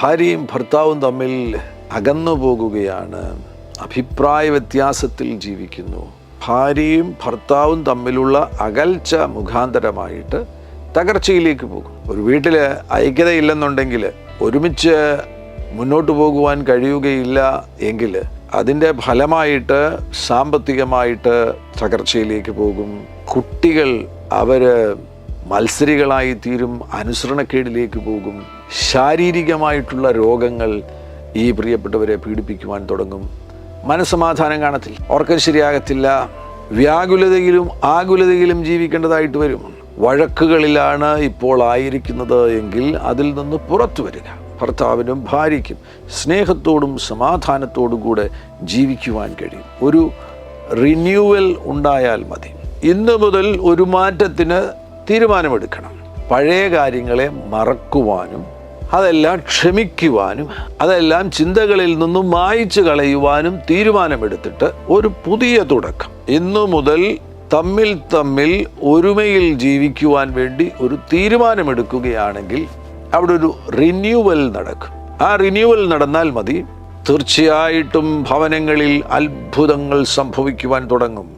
ഭാര്യയും ഭർത്താവും തമ്മിൽ അകന്നു പോകുകയാണ്, അഭിപ്രായ വ്യത്യാസത്തിൽ ജീവിക്കുന്നു. ഭാര്യയും ഭർത്താവും തമ്മിലുള്ള അകൽച്ച മുഖാന്തരമായിട്ട് തകർച്ചയിലേക്ക് പോകും. ഒരു വീട്ടിൽ ഐക്യതയില്ലെന്നുണ്ടെങ്കിൽ, ഒരുമിച്ച് മുന്നോട്ട് പോകുവാൻ കഴിയുകയില്ല എങ്കിൽ അതിൻ്റെ ഫലമായിട്ട് സാമ്പത്തികമായിട്ട് തകർച്ചയിലേക്ക് പോകും. കുട്ടികൾ മത്സരികളായി തീരും, അനുസരണക്കേടിലേക്ക് പോകും. ശാരീരികമായിട്ടുള്ള രോഗങ്ങൾ ഈ പ്രിയപ്പെട്ടവരെ പീഡിപ്പിക്കുവാൻ തുടങ്ങും. മനസ്സമാധാനം കാണത്തില്ല, ഉറക്കം ശരിയാകത്തില്ല, വ്യാകുലതയിലും ആകുലതയിലും ജീവിക്കേണ്ടതായിട്ട് വരും. വഴക്കുകളിലാണ് ഇപ്പോൾ ആയിരിക്കുന്നത് എങ്കിൽ അതിൽ നിന്ന് പുറത്തു വരിക. ഭർത്താവിനും ഭാര്യയ്ക്കും സ്നേഹത്തോടും സമാധാനത്തോടും കൂടെ ജീവിക്കുവാൻ കഴിയും. ഒരു റിന്യൂവൽ ഉണ്ടായാൽ മതി. ഇന്നു മുതൽ ഒരു മാറ്റത്തിന് തീരുമാനമെടുക്കണം. പഴയ കാര്യങ്ങളെ മറക്കുവാനും അതെല്ലാം ക്ഷമിക്കുവാനും അതെല്ലാം ചിന്തകളിൽ നിന്നും മായ്ച്ചു കളയുവാനും തീരുമാനമെടുത്തിട്ട് ഒരു പുതിയ തുടക്കം ഇന്നു മുതൽ തമ്മിൽ ഒരുമയിൽ ജീവിക്കുവാൻ വേണ്ടി ഒരു തീരുമാനമെടുക്കുകയാണെങ്കിൽ അവിടെ ഒരു റിന്യൂവൽ നടക്കും. ആ റിന്യൂവൽ നടന്നാൽ മതി, തീർച്ചയായിട്ടും ഭവനങ്ങളിൽ അത്ഭുതങ്ങൾ സംഭവിക്കുവാൻ തുടങ്ങും.